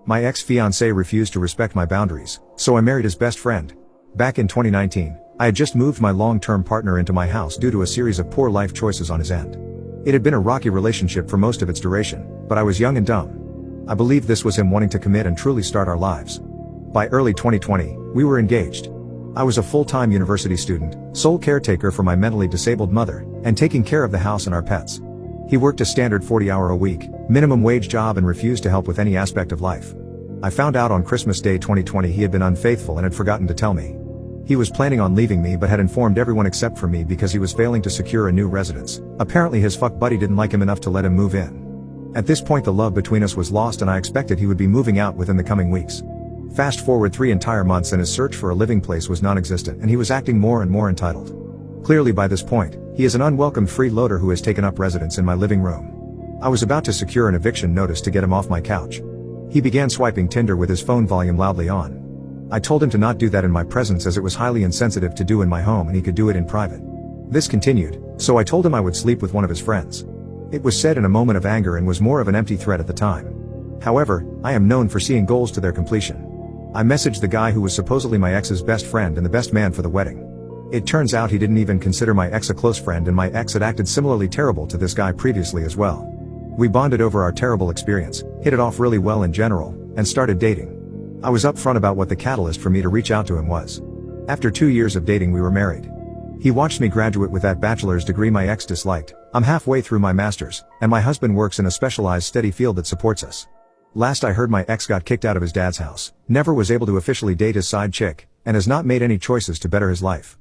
My ex-fiance refused to respect my boundaries, so I married his best friend. Back in 2019, I had just moved my long-term partner into my house due to a series of poor life choices on his end. It had been a rocky relationship for most of its duration, but I was young and dumb. I believed this was him wanting to commit and truly start our lives. By early 2020, we were engaged. I was a full-time university student, sole caretaker for my mentally disabled mother, and taking care of the house and our pets. He worked a standard 40-hour-a-week, minimum wage job and refused to help with any aspect of life. I found out on Christmas Day 2020 he had been unfaithful and had forgotten to tell me. He was planning on leaving me but had informed everyone except for me because he was failing to secure a new residence. Apparently his fuck buddy didn't like him enough to let him move in. At this point the love between us was lost and I expected he would be moving out within the coming weeks. Fast forward 3 entire months and his search for a living place was non-existent and he was acting more and more entitled. Clearly by this point, he is an unwelcome freeloader who has taken up residence in my living room. I was about to secure an eviction notice to get him off my couch. He began swiping Tinder with his phone volume loudly on. I told him to not do that in my presence as it was highly insensitive to do in my home and he could do it in private. This continued, so I told him I would sleep with one of his friends. It was said in a moment of anger and was more of an empty threat at the time. However, I am known for seeing goals to their completion. I messaged the guy who was supposedly my ex's best friend and the best man for the wedding. It turns out he didn't even consider my ex a close friend and my ex had acted similarly terrible to this guy previously as well. We bonded over our terrible experience, hit it off really well in general, and started dating. I was upfront about what the catalyst for me to reach out to him was. After 2 years of dating we were married. He watched me graduate with that bachelor's degree my ex disliked. I'm halfway through my master's, and my husband works in a specialized steady field that supports us. Last I heard my ex got kicked out of his dad's house, never was able to officially date his side chick, and has not made any choices to better his life.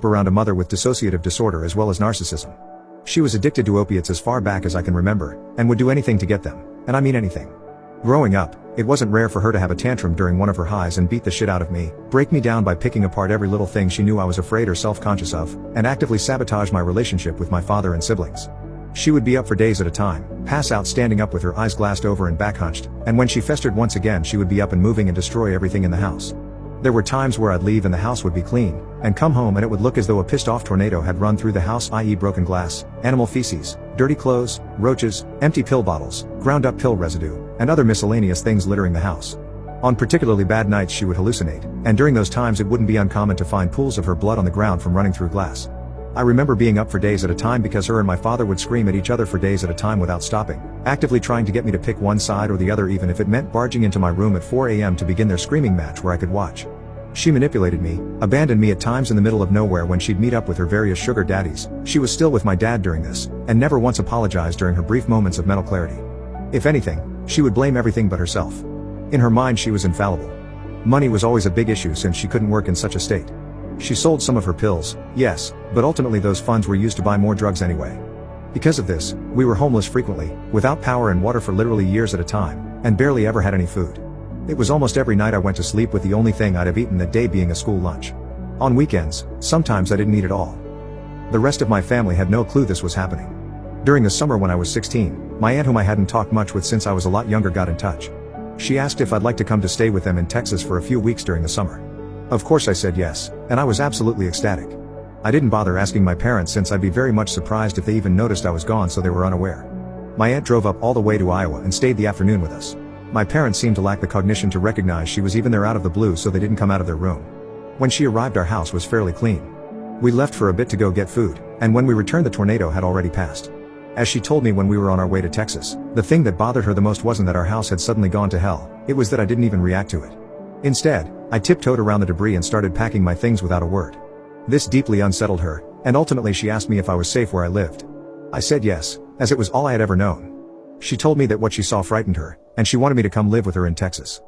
Around a mother with dissociative disorder as well as narcissism. She was addicted to opiates as far back as I can remember, and would do anything to get them, and I mean anything. Growing up, it wasn't rare for her to have a tantrum during one of her highs and beat the shit out of me, break me down by picking apart every little thing she knew I was afraid or self-conscious of, and actively sabotage my relationship with my father and siblings. She would be up for days at a time, pass out standing up with her eyes glassed over and back hunched, and when she festered once again she would be up and moving and destroy everything in the house. There were times where I'd leave and the house would be clean, and come home and it would look as though a pissed-off tornado had run through the house, i.e. broken glass, animal feces, dirty clothes, roaches, empty pill bottles, ground-up pill residue, and other miscellaneous things littering the house. On particularly bad nights she would hallucinate, and during those times it wouldn't be uncommon to find pools of her blood on the ground from running through glass. I remember being up for days at a time because her and my father would scream at each other for days at a time without stopping, actively trying to get me to pick one side or the other even if it meant barging into my room at 4 a.m. to begin their screaming match where I could watch. She manipulated me, abandoned me at times in the middle of nowhere when she'd meet up with her various sugar daddies. She was still with my dad during this, and never once apologized during her brief moments of mental clarity. If anything, she would blame everything but herself. In her mind she was infallible. Money was always a big issue since she couldn't work in such a state. She sold some of her pills, yes, but ultimately those funds were used to buy more drugs anyway. Because of this, we were homeless frequently, without power and water for literally years at a time, and barely ever had any food. It was almost every night I went to sleep with the only thing I'd have eaten that day being a school lunch. On weekends, sometimes I didn't eat at all. The rest of my family had no clue this was happening. During the summer when I was 16, my aunt, whom I hadn't talked much with since I was a lot younger, got in touch. She asked if I'd like to come to stay with them in Texas for a few weeks during the summer. Of course I said yes, and I was absolutely ecstatic. I didn't bother asking my parents since I'd be very much surprised if they even noticed I was gone, so they were unaware. My aunt drove up all the way to Iowa and stayed the afternoon with us. My parents seemed to lack the cognition to recognize she was even there out of the blue, so they didn't come out of their room. When she arrived, our house was fairly clean. We left for a bit to go get food, and when we returned the tornado had already passed. As she told me when we were on our way to Texas, the thing that bothered her the most wasn't that our house had suddenly gone to hell, it was that I didn't even react to it. Instead, I tiptoed around the debris and started packing my things without a word. This deeply unsettled her, and ultimately she asked me if I was safe where I lived. I said yes, as it was all I had ever known. She told me that what she saw frightened her, and she wanted me to come live with her in Texas.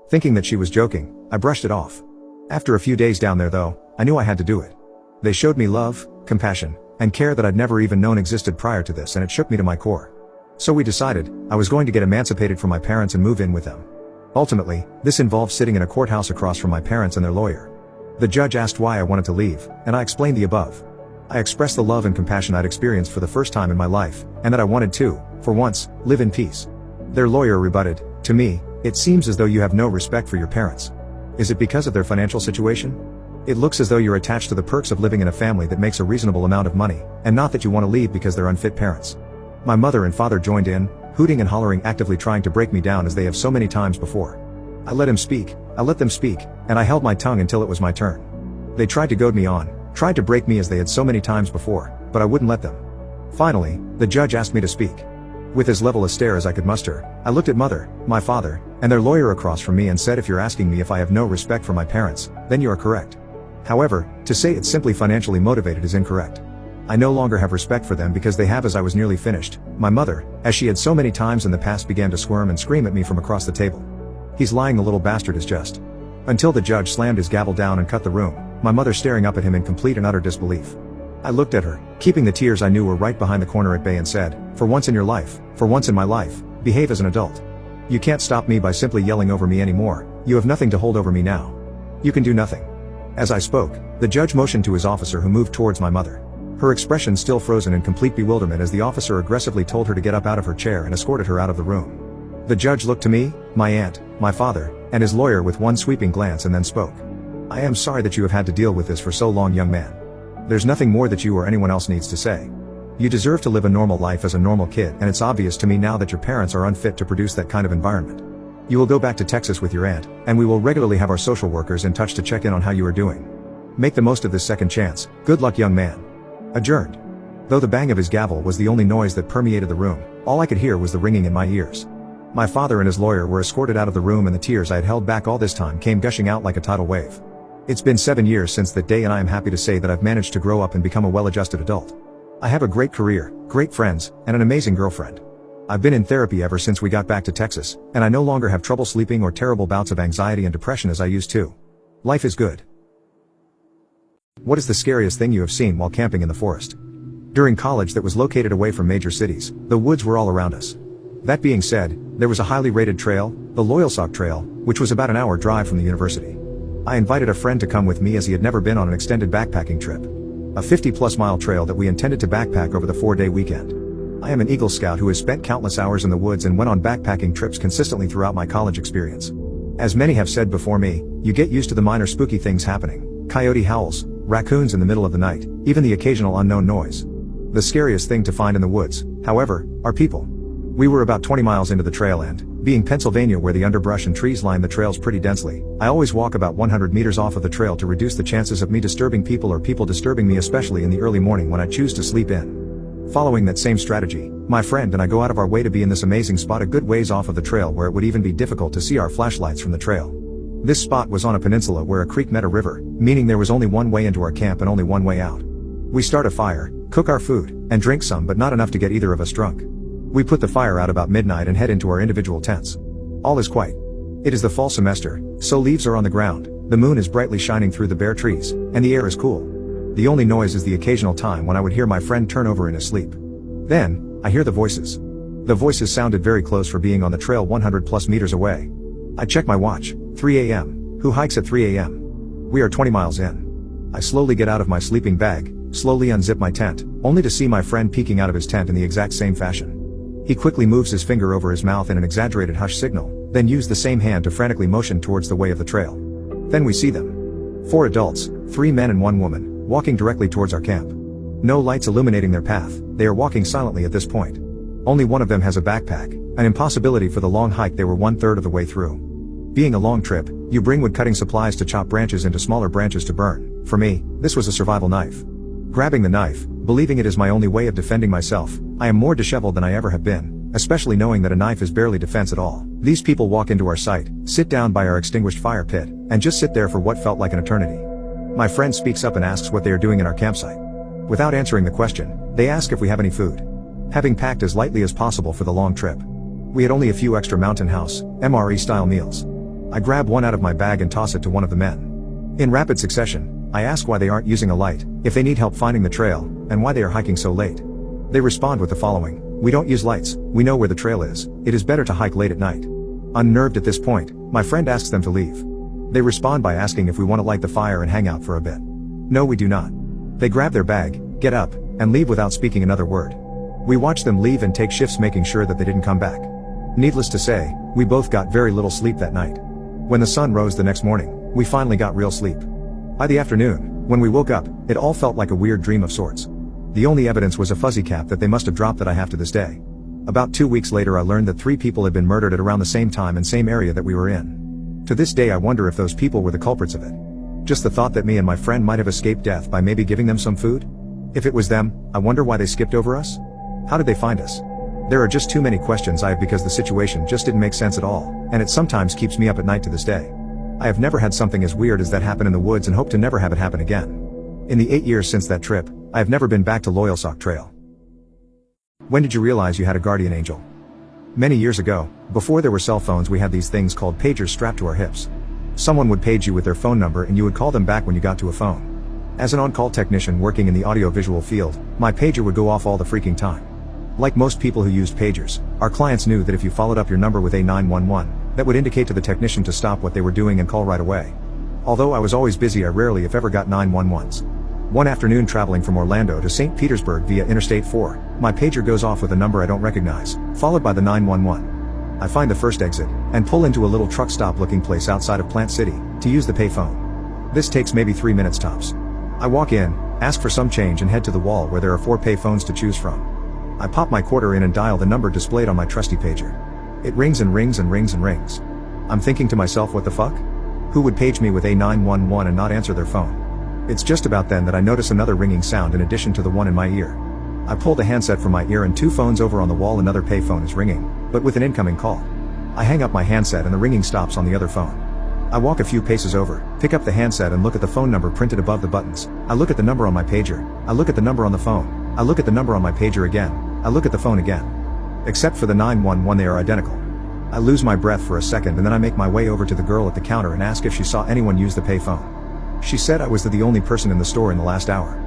Thinking that she was joking, I brushed it off. After a few days down there though, I knew I had to do it. They showed me love, compassion, and care that I'd never even known existed prior to this, and it shook me to my core. So we decided, I was going to get emancipated from my parents and move in with them. Ultimately, this involved sitting in a courthouse across from my parents and their lawyer. The judge asked why I wanted to leave, and I explained the above. I expressed the love and compassion I'd experienced for the first time in my life, and that I wanted to, for once, live in peace. Their lawyer rebutted, "To me, it seems as though you have no respect for your parents. Is it because of their financial situation? It looks as though you're attached to the perks of living in a family that makes a reasonable amount of money, and not that you want to leave because they're unfit parents." My mother and father joined in, hooting and hollering, actively trying to break me down as they have so many times before. I let them speak, and I held my tongue until it was my turn. They tried to goad me on, tried to break me as they had so many times before, but I wouldn't let them. Finally, the judge asked me to speak. With as level a stare as I could muster, I looked at mother, my father, and their lawyer across from me and said, "If you're asking me if I have no respect for my parents, then you are correct. However, to say it's simply financially motivated is incorrect. I no longer have respect for them because they have." As I was nearly finished, my mother, as she had so many times in the past, began to squirm and scream at me from across the table. "He's lying, the little bastard is just." Until the judge slammed his gavel down and cut the room, my mother staring up at him in complete and utter disbelief. I looked at her, keeping the tears I knew were right behind the corner at bay, and said, "For once in your life, for once in my life, behave as an adult. You can't stop me by simply yelling over me anymore. You have nothing to hold over me now. You can do nothing." As I spoke, the judge motioned to his officer, who moved towards my mother. Her expression still frozen in complete bewilderment as the officer aggressively told her to get up out of her chair and escorted her out of the room. The judge looked to me, my aunt, my father, and his lawyer with one sweeping glance and then spoke. "I am sorry that you have had to deal with this for so long, young man. There's nothing more that you or anyone else needs to say. You deserve to live a normal life as a normal kid, and it's obvious to me now that your parents are unfit to produce that kind of environment. You will go back to Texas with your aunt, and we will regularly have our social workers in touch to check in on how you are doing. Make the most of this second chance. Good luck, young man." Adjourned. Though the bang of his gavel was the only noise that permeated the room, all I could hear was the ringing in my ears. My father and his lawyer were escorted out of the room, and the tears I had held back all this time came gushing out like a tidal wave. It's been 7 years since that day, and I am happy to say that I've managed to grow up and become a well-adjusted adult. I have a great career, great friends, and an amazing girlfriend. I've been in therapy ever since we got back to Texas, and I no longer have trouble sleeping or terrible bouts of anxiety and depression as I used to. Life is good. What is the scariest thing you have seen while camping in the forest? During college that was located away from major cities, the woods were all around us. That being said, there was a highly rated trail, the Loyalsock Trail, which was about an hour drive from the university. I invited a friend to come with me as he had never been on an extended backpacking trip. A 50-plus mile trail that we intended to backpack over the 4-day weekend. I am an Eagle Scout who has spent countless hours in the woods and went on backpacking trips consistently throughout my college experience. As many have said before me, you get used to the minor spooky things happening. Coyote howls, raccoons in the middle of the night, even the occasional unknown noise. The scariest thing to find in the woods, however, are people. We were about 20 miles into the trail, and, being Pennsylvania where the underbrush and trees line the trails pretty densely, I always walk about 100 meters off of the trail to reduce the chances of me disturbing people or people disturbing me, especially in the early morning when I choose to sleep in. Following that same strategy, my friend and I go out of our way to be in this amazing spot a good ways off of the trail where it would even be difficult to see our flashlights from the trail. This spot was on a peninsula where a creek met a river, meaning there was only one way into our camp and only one way out. We start a fire, cook our food, and drink some, but not enough to get either of us drunk. We put the fire out about midnight and head into our individual tents. All is quiet. It is the fall semester, so leaves are on the ground, the moon is brightly shining through the bare trees, and the air is cool. The only noise is the occasional time when I would hear my friend turn over in his sleep. Then, I hear the voices. The voices sounded very close for being on the trail 100+ meters away. I check my watch, 3 a.m. Who hikes at 3 a.m.? We are 20 miles in. I slowly get out of my sleeping bag, slowly unzip my tent, only to see my friend peeking out of his tent in the exact same fashion. He quickly moves his finger over his mouth in an exaggerated hush signal, then used the same hand to frantically motion towards the way of the trail. Then we see them. 4 adults, 3 men and 1 woman, walking directly towards our camp. No lights illuminating their path, they are walking silently at this point. Only one of them has a backpack, an impossibility for the long hike. They were 1/3 of the way through. Being a long trip, you bring wood cutting supplies to chop branches into smaller branches to burn. For me, this was a survival knife. Grabbing the knife, believing it is my only way of defending myself, I am more disheveled than I ever have been, especially knowing that a knife is barely defense at all. These people walk into our site, sit down by our extinguished fire pit, and just sit there for what felt like an eternity. My friend speaks up and asks what they are doing in our campsite. Without answering the question, they ask if we have any food. Having packed as lightly as possible for the long trip, we had only a few extra Mountain House, MRE style meals. I grab one out of my bag and toss it to one of the men. In rapid succession, I ask why they aren't using a light, if they need help finding the trail, and why they are hiking so late. They respond with the following: "We don't use lights, we know where the trail is, it is better to hike late at night." Unnerved at this point, my friend asks them to leave. They respond by asking if we want to light the fire and hang out for a bit. No, we do not. They grab their bag, get up, and leave without speaking another word. We watch them leave and take shifts making sure that they didn't come back. Needless to say, we both got very little sleep that night. When the sun rose the next morning, we finally got real sleep. By the afternoon, when we woke up, it all felt like a weird dream of sorts. The only evidence was a fuzzy cap that they must have dropped that I have to this day. About 2 weeks later I learned that 3 people had been murdered at around the same time and same area that we were in. To this day I wonder if those people were the culprits of it. Just the thought that me and my friend might have escaped death by maybe giving them some food? If it was them, I wonder why they skipped over us? How did they find us? There are just too many questions I have because the situation just didn't make sense at all, and it sometimes keeps me up at night to this day. I have never had something as weird as that happen in the woods and hope to never have it happen again. In the 8 years since that trip, I have never been back to Loyalsock Trail. When did you realize you had a guardian angel? Many years ago, before there were cell phones, we had these things called pagers strapped to our hips. Someone would page you with their phone number and you would call them back when you got to a phone. As an on-call technician working in the audio-visual field, my pager would go off all the freaking time. Like most people who used pagers, our clients knew that if you followed up your number with a 911, that would indicate to the technician to stop what they were doing and call right away. Although I was always busy, I rarely if ever got 911s. One afternoon traveling from Orlando to St. Petersburg via Interstate 4, my pager goes off with a number I don't recognize, followed by the 911. I find the first exit, and pull into a little truck stop looking place outside of Plant City, to use the payphone. This takes maybe 3 minutes tops. I walk in, ask for some change and head to the wall where there are 4 payphones to choose from. I pop my quarter in and dial the number displayed on my trusty pager. It rings and rings and rings and rings. I'm thinking to myself, what the fuck? Who would page me with a 911 and not answer their phone? It's just about then that I notice another ringing sound in addition to the one in my ear. I pull the handset from my ear and 2 phones over on the wall. Another payphone is ringing, but with an incoming call. I hang up my handset and the ringing stops on the other phone. I walk a few paces over, pick up the handset and look at the phone number printed above the buttons. I look at the number on my pager. I look at the number on the phone. I look at the number on my pager again. I look at the phone again. Except for the 911, they are identical. I lose my breath for a second and then I make my way over to the girl at the counter and ask if she saw anyone use the payphone. She said I was the only person in the store in the last hour.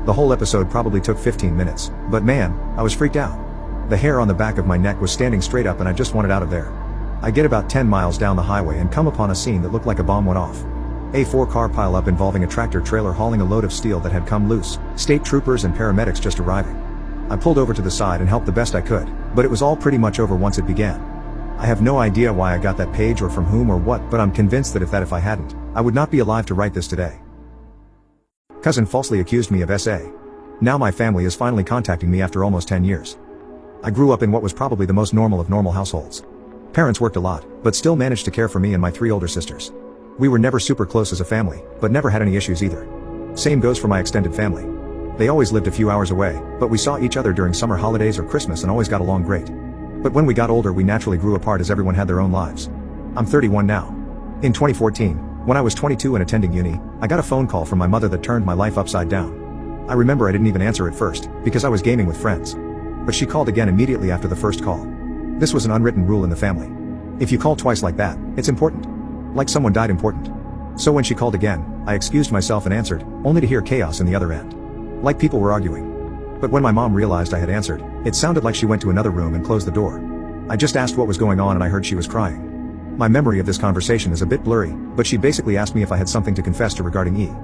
The whole episode probably took 15 minutes, but man, I was freaked out. The hair on the back of my neck was standing straight up and I just wanted out of there. I get about 10 miles down the highway and come upon a scene that looked like a bomb went off. A 4-car pileup involving a tractor trailer hauling a load of steel that had come loose, state troopers and paramedics just arriving. I pulled over to the side and helped the best I could, but it was all pretty much over once it began. I have no idea why I got that page or from whom or what, but I'm convinced that if I hadn't, I would not be alive to write this today. Cousin falsely accused me of SA. Now my family is finally contacting me after almost 10 years. I grew up in what was probably the most normal of normal households. Parents worked a lot, but still managed to care for me and my 3 older sisters. We were never super close as a family, but never had any issues either. Same goes for my extended family. They always lived a few hours away, but we saw each other during summer holidays or Christmas and always got along great. But when we got older we naturally grew apart as everyone had their own lives. I'm 31 now. In 2014, when I was 22 and attending uni, I got a phone call from my mother that turned my life upside down. I remember I didn't even answer at first, because I was gaming with friends. But she called again immediately after the first call. This was an unwritten rule in the family. If you call twice like that, it's important. Like someone died important. So when she called again, I excused myself and answered, only to hear chaos in the other end. Like people were arguing. But when my mom realized I had answered, it sounded like she went to another room and closed the door. I just asked what was going on and I heard she was crying. My memory of this conversation is a bit blurry, but she basically asked me if I had something to confess to regarding E.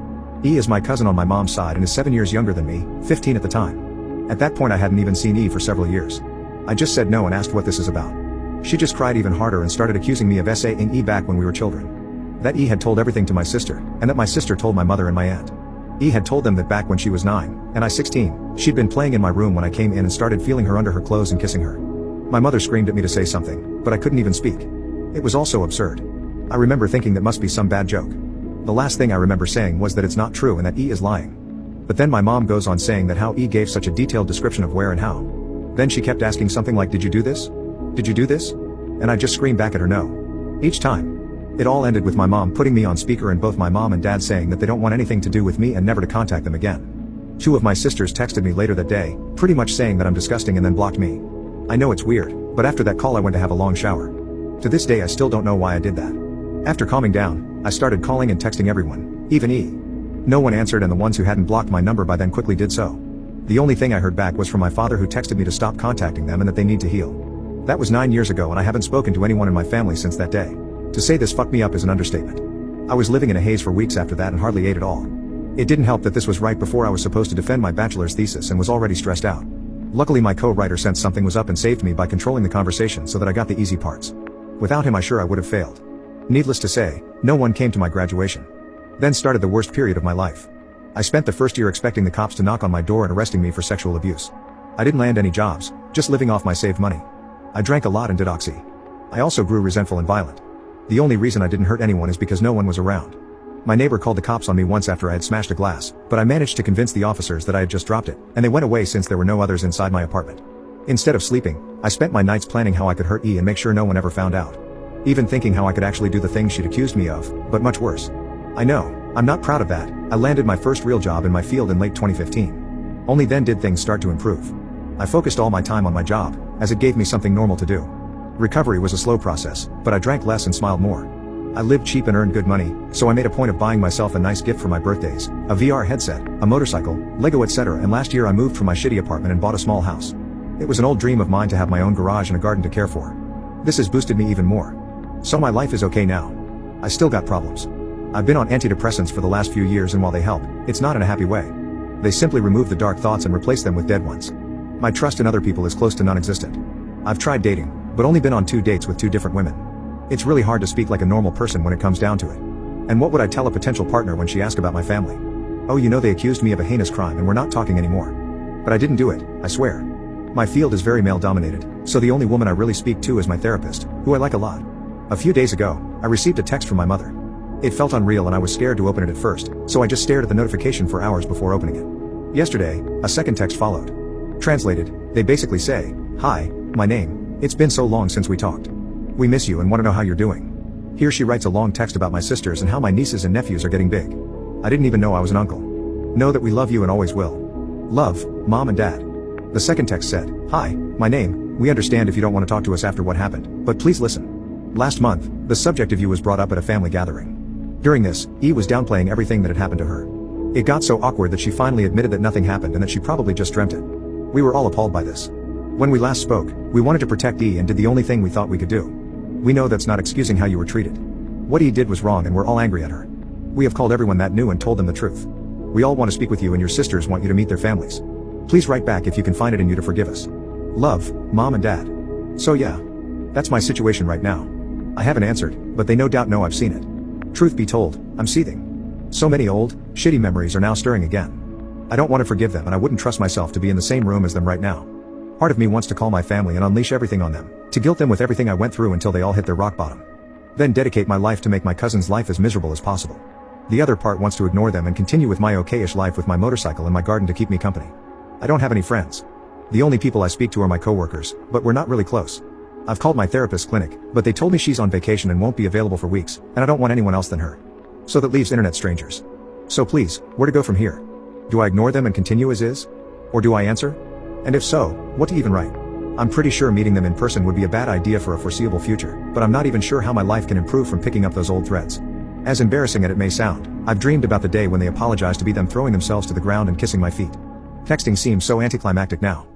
E is my cousin on my mom's side and is 7 years younger than me, 15 at the time. At that point I hadn't even seen E for several years. I just said no and asked what this is about. She just cried even harder and started accusing me of saying E back when we were children. That E had told everything to my sister, and that my sister told my mother and my aunt. E had told them that back when she was 9, and I 16, she'd been playing in my room when I came in and started feeling her under her clothes and kissing her. My mother screamed at me to say something, but I couldn't even speak. It was all so absurd. I remember thinking that must be some bad joke. The last thing I remember saying was that it's not true and that E is lying. But then my mom goes on saying that how E gave such a detailed description of where and how. Then she kept asking something like, "Did you do this? Did you do this?" And I just screamed back at her no. Each time. It all ended with my mom putting me on speaker and both my mom and dad saying that they don't want anything to do with me and never to contact them again. 2 of my sisters texted me later that day, pretty much saying that I'm disgusting and then blocked me. I know it's weird, but after that call I went to have a long shower. To this day I still don't know why I did that. After calming down, I started calling and texting everyone, even E. No one answered and the ones who hadn't blocked my number by then quickly did so. The only thing I heard back was from my father who texted me to stop contacting them and that they need to heal. That was 9 years ago and I haven't spoken to anyone in my family since that day. To say this fucked me up is an understatement. I was living in a haze for weeks after that and hardly ate at all. It didn't help that this was right before I was supposed to defend my bachelor's thesis and was already stressed out. Luckily my co-writer sensed something was up and saved me by controlling the conversation so that I got the easy parts. Without him I would have failed. Needless to say, no one came to my graduation. Then started the worst period of my life. I spent the first year expecting the cops to knock on my door and arresting me for sexual abuse. I didn't land any jobs, just living off my saved money. I drank a lot and did oxy. I also grew resentful and violent. The only reason I didn't hurt anyone is because no one was around. My neighbor called the cops on me once after I had smashed a glass, but I managed to convince the officers that I had just dropped it, and they went away since there were no others inside my apartment. Instead of sleeping, I spent my nights planning how I could hurt E and make sure no one ever found out. Even thinking how I could actually do the things she'd accused me of, but much worse. I know, I'm not proud of that. I landed my first real job in my field in late 2015. Only then did things start to improve. I focused all my time on my job, as it gave me something normal to do. Recovery was a slow process, but I drank less and smiled more. I lived cheap and earned good money, so I made a point of buying myself a nice gift for my birthdays, a VR headset, a motorcycle, Lego etc. And last year I moved from my shitty apartment and bought a small house. It was an old dream of mine to have my own garage and a garden to care for. This has boosted me even more. So my life is okay now. I still got problems. I've been on antidepressants for the last few years and while they help, it's not in a happy way. They simply remove the dark thoughts and replace them with dead ones. My trust in other people is close to non-existent. I've tried dating, but only been on 2 dates with 2 different women. It's really hard to speak like a normal person when it comes down to it. And what would I tell a potential partner when she asked about my family? Oh, you know, they accused me of a heinous crime and we're not talking anymore. But I didn't do it, I swear. My field is very male dominated, so the only woman I really speak to is my therapist, who I like a lot. A few days ago, I received a text from my mother. It felt unreal and I was scared to open it at first, so I just stared at the notification for hours before opening it. Yesterday, a second text followed. Translated, they basically say, "Hi, my name, it's been so long since we talked. We miss you and want to know how you're doing." Here she writes a long text about my sisters and how my nieces and nephews are getting big. I didn't even know I was an uncle. Know that we love you and always will. Love, Mom and Dad. The second text said, "Hi, my name, we understand if you don't want to talk to us after what happened, but please listen. Last month, the subject of you was brought up at a family gathering. During this, E was downplaying everything that had happened to her. It got so awkward that she finally admitted that nothing happened and that she probably just dreamt it. We were all appalled by this. When we last spoke, we wanted to protect E and did the only thing we thought we could do. We know that's not excusing how you were treated. What E did was wrong and we're all angry at her. We have called everyone that knew and told them the truth. We all want to speak with you and your sisters want you to meet their families. Please write back if you can find it in you to forgive us. Love, Mom and Dad." So yeah. That's my situation right now. I haven't answered, but they no doubt know I've seen it. Truth be told, I'm seething. So many old, shitty memories are now stirring again. I don't want to forgive them and I wouldn't trust myself to be in the same room as them right now. Part of me wants to call my family and unleash everything on them, to guilt them with everything I went through until they all hit their rock bottom. Then dedicate my life to make my cousin's life as miserable as possible. The other part wants to ignore them and continue with my okay-ish life with my motorcycle and my garden to keep me company. I don't have any friends. The only people I speak to are my coworkers, but we're not really close. I've called my therapist's clinic, but they told me she's on vacation and won't be available for weeks, and I don't want anyone else than her. So that leaves internet strangers. So please, where to go from here? Do I ignore them and continue as is? Or do I answer? And if so, what to even write? I'm pretty sure meeting them in person would be a bad idea for a foreseeable future, but I'm not even sure how my life can improve from picking up those old threads. As embarrassing as it may sound, I've dreamed about the day when they apologize to be them throwing themselves to the ground and kissing my feet. Texting seems so anticlimactic now.